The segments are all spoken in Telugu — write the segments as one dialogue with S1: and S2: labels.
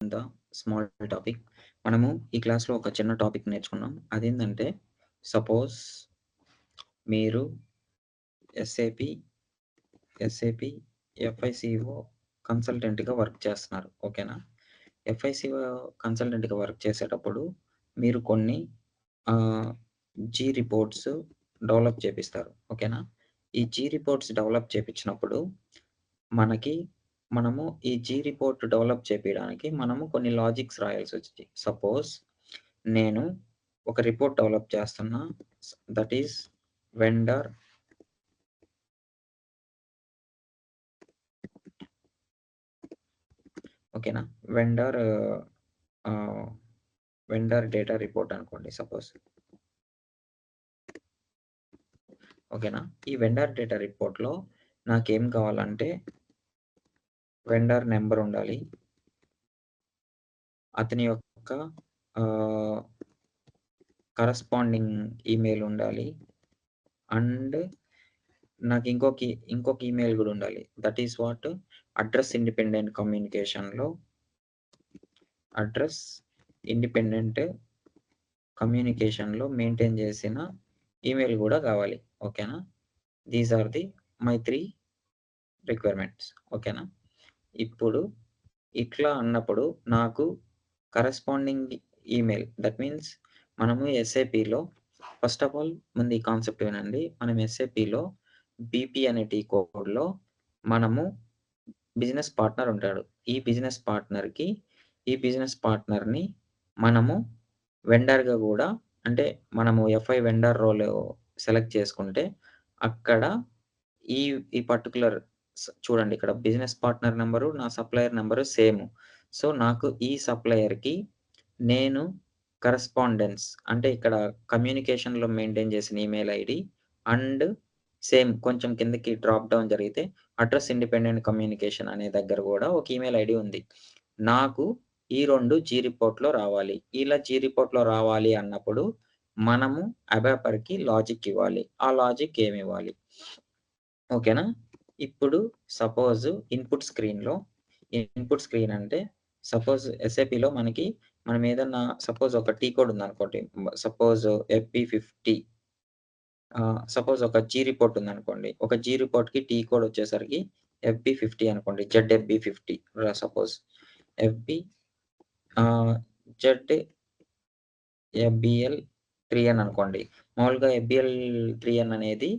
S1: The small topic. మనము ఈ క్లాస్‌లో ఒక చిన్న టాపిక్ నేర్చుకున్నాం. అదేందంటే, సపోజ్ మీరు ఎస్ఏపి, ఎస్ఏపి ఎఫ్ఐసిఓ కన్సల్టెంట్‌గా వర్క్ చేస్తున్నారు. ఓకేనా? ఎఫ్ఐసిఓ కన్సల్టెంట్‌గా వర్క్ చేసేటప్పుడు మీరు కొన్ని ఆహ్, జీ రిపోర్ట్స్ డెవలప్ చేపిస్తారు. ఓకేనా? ఈ జీ రిపోర్ట్స్ డెవలప్ చేపించినప్పుడు మనకి మనము ఈ జీ రిపోర్ట్ డెవలప్ చేపియడానికి మనము కొన్ని లాజిక్స్ రాయాల్సొచ్చిద్ది. సపోజ్ నేను ఒక రిపోర్ట్ డెవలప్ చేస్తున్నా. దట్ ఈస్ వెండర్ ఓకేనా? వెండర్ ఆహ్, వెండర్ డేటా రిపోర్ట్ అనుకోండి సపోజ్. ఓకేనా? ఈ వెండర్ డేటా రిపోర్ట్‌లో నాకేం కావాలంటే వెండర్ నంబర్ ఉండాలి. అతని యొక్క ఆహ్, కరస్పాండింగ్ ఈమెయిల్ ఉండాలి. అండ్ నాకు ఇంకొక ఈమెయిల్ గూడా ఉండాలి. That is what address independent కమ్యూనికేషన్‌లో అడ్రెస్ ఇండిపెండెంట్ కమ్యూనికేషన్‌లో మెయింటైన్ చేసిన ఈమెయిల్ గూడా కావాలి. ఓకేనా? These are the my 3 requirements. ఓకేనా? ఇప్పుడు ఇట్లా అన్నప్పుడు నాకు కరస్పాండింగ్ ఈమెయిల్ దట్ మీన్స్ మనము ఎస్ఏపిలో ఫస్ట్ ఆఫ్ ఆల్ ముందు ఈ కాన్సెప్ట్ వినండి. మనం ఎస్ఏపిలో బీపీ అనే టీ కోడ్‌లో మనము బిజినెస్ పార్ట్నర్ ఉంటాడు. ఈ బిజినెస్ పార్ట్నర్‌ని మనము వెండర్‌గా గూడా అంటే మనము ఎఫ్ఐ వెండర్ రోల్ సెలెక్ట్ చేసుకుంటే అక్కడ ఈ ఈ పర్టిక్యులర్ చూడండి ఇక్కడ బిజినెస్ పార్ట్నర్ నంబరు, నా సప్లయర్ నంబరు సేము. సో, నాకు ఈ సప్లయర్‌కి నేను కరస్పాండెన్స్ అంటే ఇక్కడ కమ్యూనికేషన్‌లో మెయింటైన్ చేసిన ఈమెయిల్ ఐడీ అండ్ సేమ్ కొంచెం కిందకి డ్రాప్ డౌన్ జరిగితే అడ్రెస్ ఇండిపెండెంట్ కమ్యూనికేషన్ అనే దగ్గర గూడా ఒక ఈమెయిల్ ఐడీ ఉంది. నాకు ఈ 2 జీ రిపోర్ట్‌లో రావాలి. ఇలా జీ రిపోర్ట్‌లో రావాలి అన్నప్పుడు మనము అబాపర్‌కి లాజిక్ ఇవ్వాలి. ఆ లాజిక్ ఏమివ్వాలి? ఓకేనా? ఇప్పుడు సపోజ్ ఇన్‌పుట్ స్క్రీన్ అంటే సపోజ్ ఎస్ఏపిలో మనం ఏదన్నా సపోజ్ ఒక టీ కోడ్ ఉందనుకోండి. సపోజ్ ఎఫ్‌బి50 సపోజ్ ఒక జీ రిపోర్ట్ ఉందనుకోండి. ఒక జీ రిపోర్ట్‌కి టీ కోడ్ వచ్చేసరికి ఎఫ్‌బి50 అనుకోండి. జెడ్ఎఫ్‌బి50 సపోజ్ ఎఫ్‌బి ఆహ్, జెడ్ఎఫ్‌బిఎల్ 3 అని అనుకోండి. మామూలుగా ఎఫ్‌బిఎల్ 3 అనేది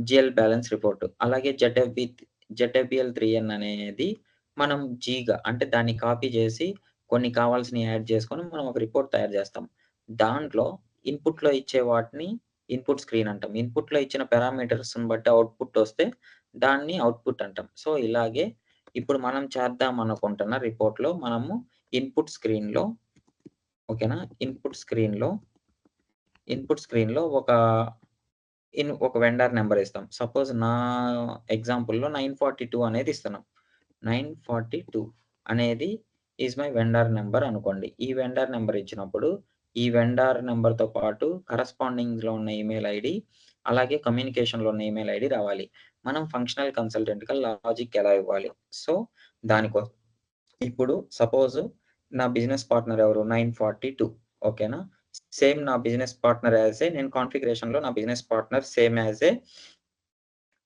S1: జీఎల్ బ్యాలెన్స్ రిపోర్ట్. అలాగే జెడ్ఎఫ్‌బిఎల్ 3 అనేది మనం జీగా అంటే దాన్ని కాపీ చేసి కొన్ని కావాల్సినవి యాడ్ చేసుకొని మనం ఒక రిపోర్ట్ తయారు చేస్తాం. దాంట్లో ఇన్‌పుట్‌లో ఇచ్చే వాటిని ఇన్‌పుట్ స్క్రీన్ అంటాం. ఇన్‌పుట్‌లో ఇచ్చిన పారామీటర్స్‌ని బట్టి అవుట్‌పుట్ వస్తే దాన్ని అవుట్‌పుట్ అంటాం. సో, ఇలాగే ఇప్పుడు మనం చేద్దాం అనుకుంటున్న రిపోర్ట్‌లో మనము ఇన్‌పుట్ స్క్రీన్‌లో ఓకేనా? ఇన్‌పుట్ స్క్రీన్‌లో ఒక వెండర్ నంబర్ ఇస్తాం. సపోజ్ నా ఎగ్జాంపుల్‌లో 942 అనేది ఇస్తున్నాం. 942 అనేది ఈస్ మై వెండర్ నంబర్ అనుకోండి. ఈ వెండర్ నంబర్ ఇచ్చినప్పుడు, ఈ వెండర్ నంబర్‌తో పాటు కరస్పాండింగ్‌లో ఉన్న ఈమెయిల్ ఐడీ, అలాగే కమ్యూనికేషన్‌లో ఉన్న ఈమెయిల్ ఐడీ రావాలి. మనం ఫంక్షనల్ కన్సల్టెంట్‌గా లాజిక్ ఎలా ఇవ్వాలి? సో, దానికోసం ఇప్పుడు సపోజ్ నా బిజినెస్ పార్ట్నర్ ఎవరు? 942 ఓకేనా? సేమ్ నా బిజినెస్ పార్ట్నర్ నేను కాన్ఫిగరేషన్‌లో నా బిజినెస్ పార్ట్నర్ సేమ్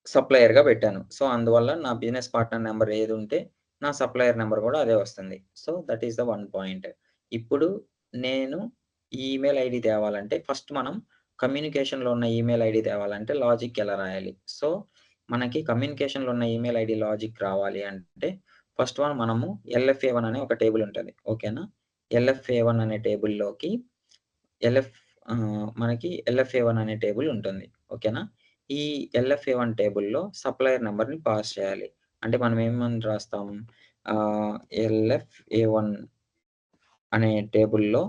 S1: సప్లయర్‌గా పెట్టాను. సో, అందువల్ల నా బిజినెస్ పార్ట్నర్ నంబర్ ఏదుంటే, నా సప్లయర్ నంబర్ గూడా అదే వస్తుంది. So, that is the one point. ఇప్పుడు నేను ఈ ఈమెయిల్ ఐడీ తేవాలంటే, ఫస్ట్ మనం కమ్యూనికేషన్‌లో ఉన్న ఈమెయిల్ ఐడీ తేవాలంటే లాజిక్ ఎలా రాయాలి? సో, మనకి కమ్యూనికేషన్‌లో ఉన్న ఈమెయిల్ ఐడీ లాజిక్ రావాలి అంటే, ఫస్ట్ వన్ మనము ఎల్ఎఫ్ఏ1 అనే ఒక టేబుల్ ఉంటది. ఓకేనా? ఎల్ఎఫ్ఏ1 అనే టేబుల్‌లోకి మనకి ఎల్ఎఫ్ఏ1 అనే టేబుల్ ఉంటుంది. ఓకేనా? ఈ ఎల్ఎఫ్ఏ1 టేబుల్‌లో సప్లయర్ నంబర్‌ని పాస్ చేయాలి. అంటే మనం ఏమని రాస్తాం? ఆహ్, ఎల్ఎఫ్ఏ1 అనే టేబుల్‌లో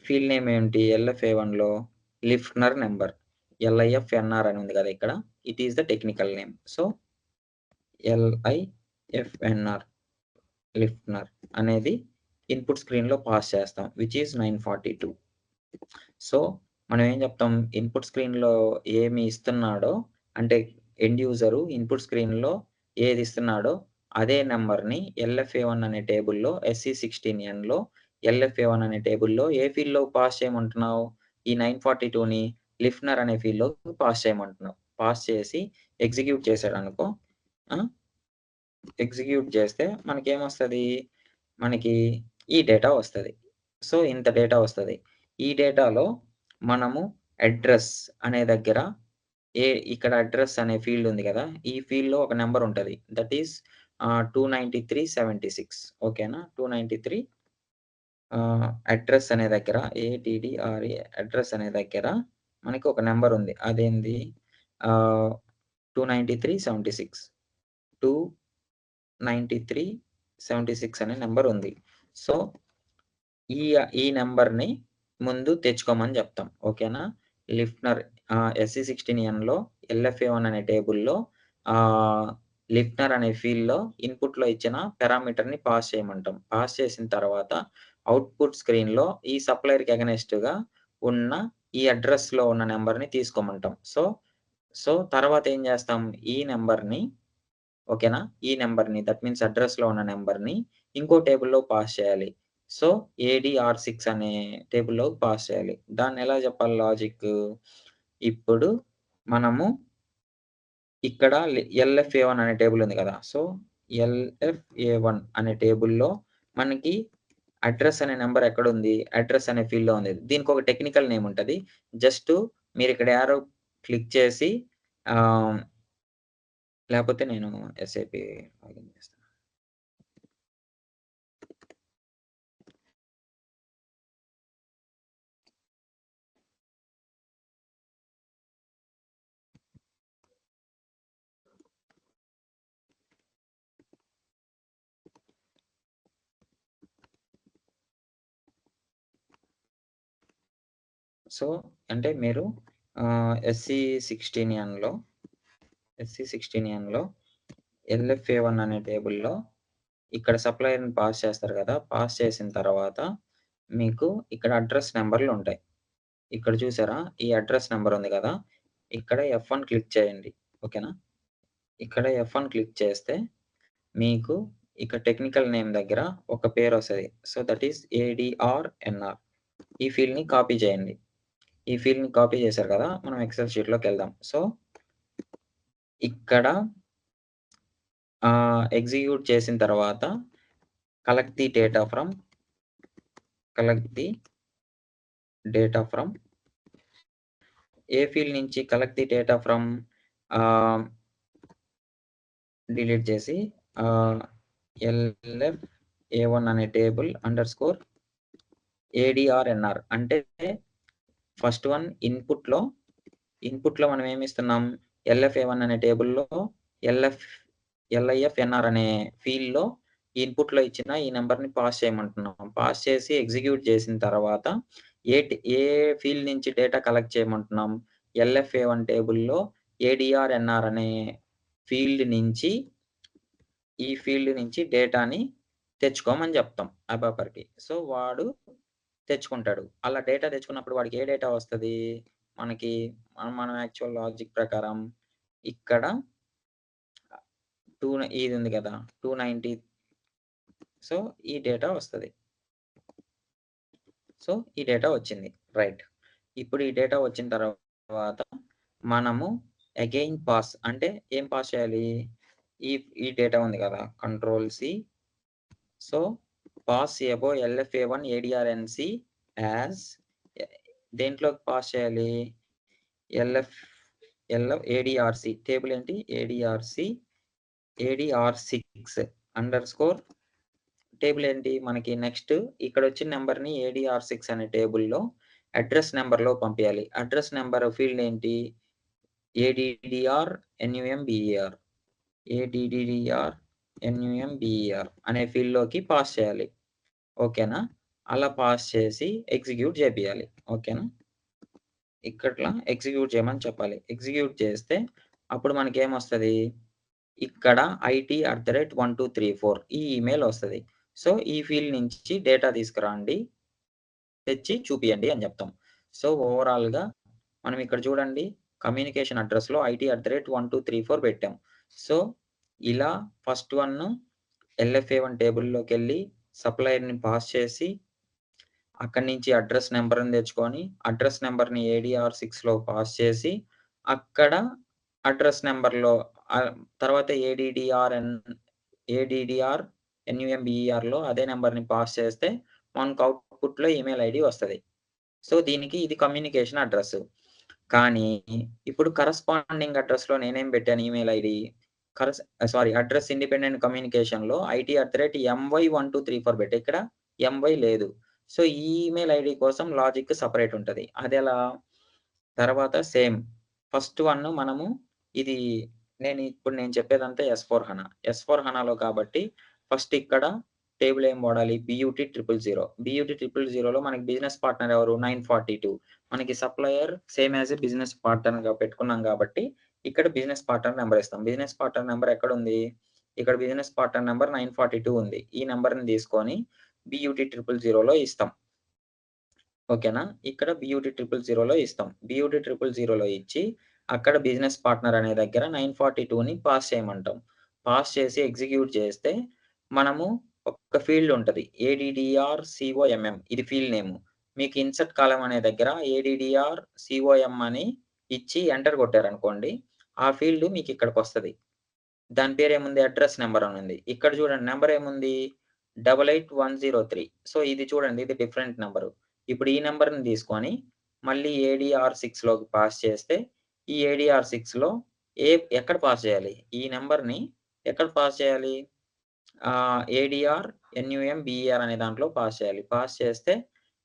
S1: ఫీల్డ్ నేమ్ ఏంటి? ఎల్ఎఫ్ఏ1లో లిఫ్ట్‌నర్ నంబర్. ఎల్ఐఎఫ్ఎన్ఆర్ అని ఉంది కదా! ఇక్కడ. It is the technical name. So, LIFNR లిఫ్ట్‌నర్ అనేది ఇన్‌పుట్ స్క్రీన్‌లో పాస్ చేస్తాం. Which is 942. సో, మనం ఏం చెప్తాం? ఇన్‌పుట్ స్క్రీన్‌లో ఏమి ఇస్తున్నాడో అంటే ఎండ్ యూజరు ఇన్‌పుట్ స్క్రీన్‌లో ఏది ఇస్తున్నాడో అదే నంబర్‌ని ఎల్ఎఫ్ఏ1 అనే టేబుల్‌లో ఎస్సీ16ఎన్‌లో ఎల్ఎఫ్ఏ1 అనే టేబుల్‌లో ఏ ఫీల్డ్‌లోకి పాస్ చేయమంటున్నావు? ఈ 942ని లిఫ్ట్‌నర్ అనే ఫీల్డ్‌లోకి పాస్ చేయమంటున్నావు. పాస్ చేసి ఎగ్జిక్యూట్ చేశాడనుకో ఆ! ఎగ్జిక్యూట్ చేస్తే మనకేమొస్తది? మనకి ఈ డేటా వస్తది. సో, ఇంత డేటా వస్తది. ఈ డేటాలో మనము అడ్రెస్ అనే దగ్గర ఇక్కడ అడ్రెస్ అనే ఫీల్డ్ ఉంది గదా! ఈ ఫీల్డ్‌లో ఒక నంబర్ ఉంటది. దట్ ఈస్ 29376 ఓకేనా? 293 అడ్రెస్ అనే దగ్గర అడ్రెస్ అనే దగ్గర మనకి ఒక నంబర్ ఉంది. అదేంది? ఆహ్, 29376 29376 అనే నంబర్ ఉంది. సో, ఈ నంబర్‌ని ముందు తెచ్చుకోమని జెప్తాం. ఓకేనా? లిఫ్ట్‌నర్ ఎస్సీ16ఎన్‌లో ఎల్ఎఫ్ఏ1 అనే టేబుల్‌లో ఆహ్, లిఫ్ట్‌నర్ అనే ఫీల్డ్‌లో ఇన్‌పుట్‌లో ఇచ్చిన పారామీటర్‌ని పాస్ చేయమంటాం. పాస్ చేసిన తర్వాత అవుట్‌పుట్ స్క్రీన్‌లో ఈ సప్లయర్‌కి అగైనెస్ట్‌గా ఉన్న ఈ అడ్రెస్‌లో ఉన్న నంబర్‌ని తీసుకోమంటాం. సో, తర్వాత ఏం జేస్తాం? ఈ నంబర్‌ని ఓకేనా? ఈ నంబర్‌ని దట్ మీన్స్ అడ్రెస్‌లో ఉన్న నంబర్‌ని ఇంకో టేబుల్‌లో పాస్ చేయాలి. సో, ఏడీఆర్6 అనే టేబుల్‌లోకి పాస్ చేయాలి. దాన్నెలా చెప్పాలి లాజిక్కు? ఇప్పుడు మనము ఇక్కడ ఎల్ఎఫ్ఏ1 అనే టేబుల్ ఉంది కదా! సో, ఎల్ఎఫ్ఏ1 అనే టేబుల్‌లో మనకి అడ్రెస్ అనే నంబర్ ఎక్కడుంది? అడ్రెస్ అనే ఫీల్డ్‌లో ఉంది. దీనికొక టెక్నికల్ నేమ్ ఉంటది. జస్టు మీరిక్కడ యారో క్లిక్ చేసి ఆహ్, లేపోతే నేను ఎస్ఏపీ లాగిన్ చేస్తా. సో, అంటే మీరు ఎస్సీ 16ఎన్‌లో ఎస్సీ 16ఎన్‌లో ఎల్ఎఫ్ఏ1 అనే టేబుల్‌లో ఇక్కడ సప్లయర్‌ని పాస్ చేస్తారు గదా! పాస్ చేసిన తర్వాత మీకు ఇక్కడ అడ్రెస్ నంబర్‌లుంటాయి. ఇక్కడ చూసారా? ఈ అడ్రెస్ నంబర్ ఉంది గదా! ఇక్కడ ఎఫ్1 క్లిక్ చేయండి. ఓకేనా? ఇక్కడ ఎఫ్1 క్లిక్ చేస్తే మీకు ఇక్కడ టెక్నికల్ నేమ్ దగ్గర ఒక పేరొస్తది. So, that is ADRNR. ఈ ఫీల్డ్‌ని కాపీ చేయండి. ఈ ఫీల్డ్‌ని కాపీ చేశారు కదా! మనం ఎక్సెల్ షీట్‌లోకెళ్దాం. సో, ఇక్కడ ఎగ్జిక్యూట్ చేసిన తర్వాత collect the data from collect the data from A field నుంచి కలెక్ట్ ది డేటా ఫ్రమ్ ఆహ్, డిలీట్ చేసి ఆహ్, ఎల్ఎఫ్ఏ1 అనే టేబుల్ అండర్‌స్కోర్ ఏడీఆర్ఎన్ఆర్ అంటే ఫస్ట్ వన్ ఇన్‌పుట్‌లో మనం ఏమిస్తున్నాం? ఎల్ఎఫ్ఏ1 అనే టేబుల్‌లో ఎల్ఎఫ్ ఎల్ఐఎఫ్ఎన్ఆర్ అనే ఫీల్డ్‌లో ఇన్‌పుట్‌లో ఇచ్చిన ఈ నంబర్‌ని పాస్ చేయమంటున్నాం. పాస్ చేసి ఎగ్జిక్యూట్ చేసిన తర్వాత ఏ ఫీల్డ్ నుంచి డేటా కలెక్ట్ చేయమంటున్నాం? ఎల్ఎఫ్ఏ1 టేబుల్‌లో ఏడీఆర్ఎన్ఆర్ అనే ఫీల్డ్ నుంచి ఈ ఫీల్డ్ నుంచి డేటాని తెచ్చుకోమని జెప్తాం అబాపర్‌కి. సో, వాడు తెచ్చుకుంటాడు. అలా డేటా తెచ్చుకున్నప్పుడు వాడికి ఏ డేటా వస్తది? మనకి మనం యాక్చువల్ లాజిక్ ప్రకారం ఇక్కడ 2 ఇది ఉంది గదా! 290 సో, ఈ డేటా వస్తది. సో, ఈ డేటా వచ్చింది. రైట్. ఇప్పుడు ఈ డేటా వచ్చిన తర్వాత మనము అగైన్ పాస్ అంటే ఏం పాస్ చేయాలి? ఈ ఈ డేటా ఉంది గదా! Control C so, pass above LFA one ADRNC as a దేంట్లోకి పాస్ చేయాలి? ఎల్ఎఫ్ ఏడీఆర్‌సి టేబుల్ ఏంటి? ఏడీఆర్6 అండర్‌స్కోర్ టేబుల్ ఏంటి? మనకి నెక్స్ట్ ఇక్కడొచ్చిన నంబర్‌ని ఏడీఆర్6 అనే టేబుల్‌లో అడ్రెస్ నంబర్‌లో పంపియాలి. అడ్రెస్ నంబర్ ఫీల్డ్ ఏంటి? ఏడీడీఆర్ ఎన్యూఎంబీఈఆర్ ఏడీడీఆర్ ఎన్యూఎంబీఈఆర్ అనే ఫీల్డ్‌లోకి పాస్ చేయాలి. ఓకేనా? అలా పాస్ చేసి ఎగ్జిక్యూట్ చేపియాలి. ఓకేనా? ఇక్కట్లా ఎగ్జిక్యూట్ చేయమని చెప్పాలి. ఎగ్జిక్యూట్ చేస్తే అప్పుడు మనకేమొస్తది? ఇక్కడ IT@1234 ఈ ఈమెయిల్ ఒస్తది. సో, ఈ ఫీల్డ్ నుంచి డేటా తీసుకురండి, తెచ్చి చూపియండి అని జెప్తాం. సో, ఓవరాల్‌గా మనం ఇక్కడ చూడండి కమ్యూనికేషన్ అడ్రెస్‌లో IT@1234 పెట్టాం. సో, ఇలా ఫస్ట్ వన్ ఎల్ఎఫ్ఏ1 టేబుల్‌లోకెళ్ళి సప్లయర్‌ని పాస్ చేసి, అక్కడి నుంచి అడ్రెస్ నంబర్‌ని తెచ్చుకొని, అడ్రెస్ నంబర్‌ని ఏడీఆర్6లో పాస్ చేసి, అక్కడ అడ్రెస్ నంబర్‌లో ఆహ్, తర్వాత ఏడీడీఆర్ ఎన్యూఎంబీఈఆర్‌లో అదే నంబర్‌ని పాస్ చేస్తే మనకు అవుట్‌పుట్‌లో ఈమెయిల్ ఐడీ వస్తది. సో, దీనికి ఇది కమ్యూనికేషన్ అడ్రెస్. కానీ ఇప్పుడు కరస్పాండింగ్ అడ్రెస్‌లో నేనేం పెట్టాను ఈమెయిల్ ఐడీ అడ్రెస్ ఇండిపెండెంట్ కమ్యూనికేషన్‌లో IT@my1234 పెట్టా. ఇక్కడ ఎంవై లేదు. సో, ఈ ఈమెయిల్ ఐడీ కోసం లాజిక్ సెపరేట్ ఉంటది. అదెలా? తర్వాత సేమ్ ఫస్ట్ వన్ మనము ఇది నేను చెప్పేదంతా ఎస్/4HANA. ఎస్/4HANAలో కాబట్టి ఫస్ట్ ఇక్కడ టేబుల్ ఏం వాడాలి? BUT 000. BUT 000లో మనకి బిజినెస్ పార్ట్నర్ ఎవరు? 942. మనకి supplier same as a business పార్ట్నర్‌గా పెట్టుకున్నాం కాబట్టి ఇక్కడ బిజినెస్ పార్ట్నర్ నంబర్ ఇస్తాం. బిజినెస్ పార్ట్నర్ నంబర్ ఎక్కడుంది? ఇక్కడ బిజినెస్ పార్ట్నర్ నంబర్ 942 ఉంది. ఈ నంబర్‌ని తీసుకొని BUT 000లో ఇస్తాం. ఓకేనా? ఇక్కడ BUT 000లో ఇస్తాం. BUT 000లో ఇచ్చి, అక్కడ బిజినెస్ పార్ట్నర్ అనే దగ్గర 942ని పాస్ చేయమంటాం. పాస్ చేసి ఎగ్జిక్యూట్ చేస్తే, మనము ఒక ఫీల్డ్ ఉంటది. ADDR COMM ఇది ఫీల్డ్ నేము. మీకు ఇన్సర్ట్ కాలమ్ అనే దగ్గర ADDR COM అని ఇచ్చి ఎంటర్ కొట్టారనుకోండి, ఆ ఫీల్డ్ మీకిక్కడికొస్తది. దాని పేరేముంది? అడ్రెస్ నంబర్ అనుంది. ఇక్కడ చూడండి నంబర్ ఏముంది? 88103. సో, ఇది చూడండి ఇది డిఫరెంట్ నంబరు. ఇప్పుడు ఈ నంబర్‌ని తీసుకొని మళ్ళీ ADR6లోకి పాస్ చేస్తే, ఈ ADR6లో ఎక్కడ పాస్ చేయాలి? ఈ నంబర్‌ని ఎక్కడ పాస్ చేయాలి? ADR NUMBER అనే దాంట్లో పాస్ చేయాలి. పాస్ చేస్తే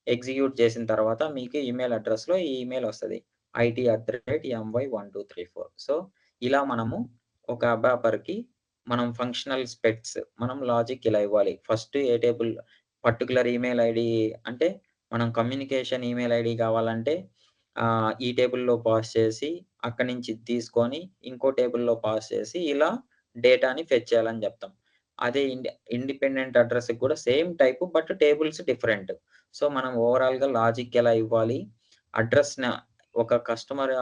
S1: ఎగ్జిక్యూట్ చేసిన తర్వాత మీకు ఈమెయిల్ అడ్రెస్‌లో ఈ ఈమెయిల్ వస్తది. IT@my1234. సో, ఇలా మనము ఒక అబాపర్‌కి మనం ఫంక్షనల్ స్పెక్స్ మనం లాజిక్ ఇలా ఇవ్వాలి. ఫస్ట్ ఏ టేబుల్ పర్టిక్యులర్ ఈమెయిల్ ఐడీ అంటే మనం కమ్యూనికేషన్ ఈమెయిల్ ఐడీ కావాలంటే ఈ టేబుల్‌లో పాస్ చేసి అక్కడి నుంచి ఇది తీసుకొని ఇంకో టేబుల్‌లో పాస్ చేసి ఇలా డేటాని ఫెచ్ చేయాలని చెప్తాం. అదే ఇండిపెండెంట్ అడ్రెస్‌కి కూడా same type but tables different. So, మనం ఓవరాల్‌గా లాజిక్ ఎలా ఇవ్వాలి? అడ్రెస్‌న ఒక కస్టమర్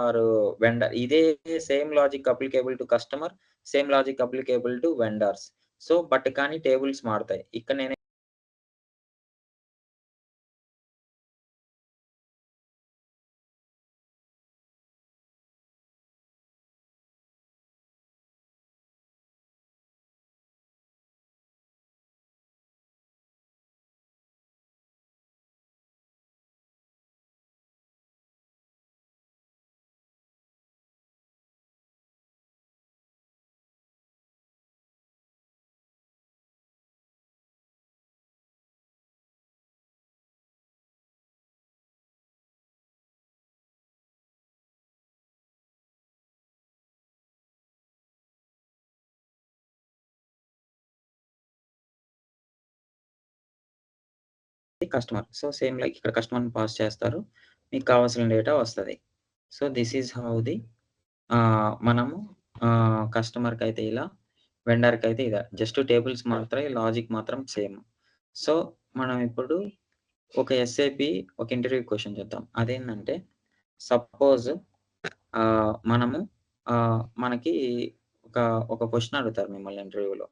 S1: వెండర్ ఇదే same logic applicable to customer, same logic applicable to vendors. So, but కానీ టేబుల్స్ మారతాయి. ఇక్కడ నేను కస్టమర్. సో, సేమ్ లైక్ ఇక్కడ కస్టమర్‌ని పాస్ చేస్తారు. మీకు కావాల్సిన డేటా వస్తది. So, this is how the మనము కస్టమర్‌కైతే ఇలా, వెండర్‌కైతే ఇలా. జస్ట్ టేబుల్స్ మారుతాయి. లాజిక్ మాత్రం సేమ్. సో, మనం ఇప్పుడు ఒక ఎస్ఏపీ ఒక ఇంటర్వ్యూ క్వెషన్ చూద్దాం. అదేందంటే సపోజ్ మనము మనకి ఒక, ఒక క్వెషన్ అడుగుతారు మిమ్మల్ని ఇంటర్వ్యూలో.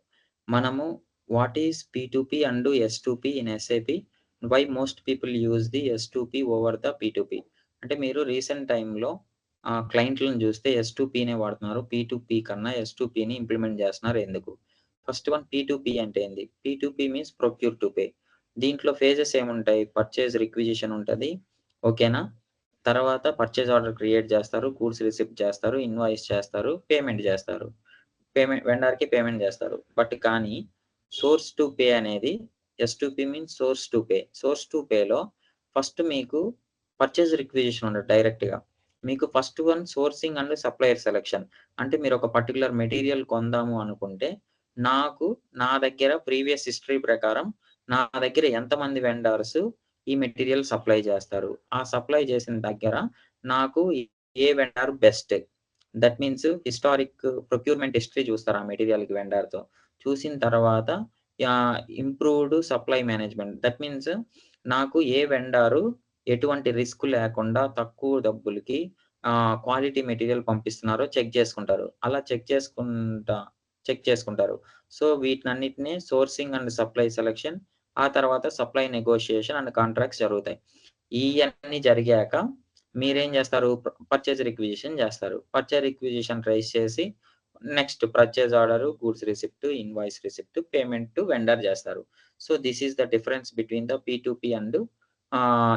S1: మనము what is P2P and S2P in SAP? Why most people use the S2P over the P2P? అంటే మీరు రీసెంట్ టైమ్‌లో క్లయింట్‌లని చూస్తే S2Pనే వాడుతున్నారు. P2P కన్నా S2Pని ఇంప్లిమెంట్ చేస్తున్నారు ఎందుకు? ఫస్ట్ వన్ P2P అంటే ఏంది? P2P means procure to pay. దీంట్లో ఫేజెస్ ఏముంటాయి? పర్చేజ్ రిక్విజిషన్ ఉంటది. ఓకేనా? తర్వాత పర్చేజ్ ఆర్డర్ క్రియేట్ చేస్తారు. గూడ్స్ రిసిప్ట్ చేస్తారు. ఇన్వాయిస్ చేస్తారు. పేమెంట్ చేస్తారు. వెండర్‌కి పేమెంట్ చేస్తారు. బట్ కానీ సోర్స్ టు పే అనేది S two P means source to pay. Source to పేలో ఫస్ట్ మీకు పర్చేజ్ రిక్విజిషన్ ఉండదు డైరెక్ట్‌గా. మీకు first one sourcing and supplier selection. అంటే మీరు ఒక పర్టిక్యులర్ మెటీరియల్ కొందాము అనుకుంటే, నాకు నా దగ్గర ప్రీవియస్ హిస్టరీ ప్రకారం నా దగ్గర ఎంతమంది వెండర్స్ ఈ మెటీరియల్ సప్లై చేస్తారు. ఆ సప్లై చేసిన దగ్గర నాకు ఏ vendor best. That means historic procurement history చూస్తారు ఆ మెటీరియల్‌కి వెండర్‌తో. చూసిన తర్వాత improved supply management. That means నాకు ఏ వెండారు ఎటువంటి రిస్క్ లేకుండా తక్కువ డబ్బులకి క్వాలిటీ మెటీరియల్ పంపిస్తున్నారో చెక్ చేసుకుంటారు. అలా చెక్ చేసుకుంటారు. సో, వీటినన్నిటిని సోర్సింగ్ అండ్ సప్లై సెలక్షన్, ఆ తర్వాత సప్లై నెగోషియేషన్ అండ్ కాంట్రాక్ట్స్ జరుగుతాయి. ఇయన్నీ జరిగాక మీరేం జేస్తారు? పర్చేజ్ రిక్విజిషన్ జేస్తారు. పర్చేజ్ రిక్విజిషన్ రైజ్ చేసి next purchase order, goods receipt, invoice receipt, payment to vendor జేస్తారు. So, this is the difference between the పీ2పీ అండ్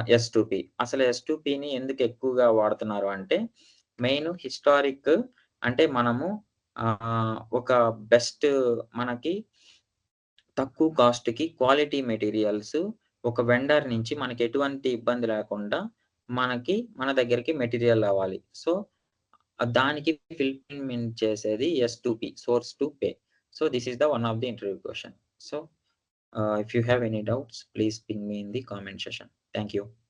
S1: ఎస్2పీ. అసలు ఎస్2పీని ఎందుకు ఎక్కువగా వాడుతున్నారు అంటే, మెయిన్ హిస్టారిక్ అంటే మనము ఒక బెస్ట్ మనకి తక్కువ కాస్ట్‌కి క్వాలిటీ మెటీరియల్స్ ఒక వెండర్ నుంచి మనకి ఎటువంటి ఇబ్బంది లేకుండా మన దగ్గరికి మెటీరియల్ రావాలి. సో, దానికి ఫుల్‌ఫిల్‌మెంట్ చేసేది S two P source to pay. So, this is the one of the interview question. So, if you have any doubts please ping me in the comment session. Thank you.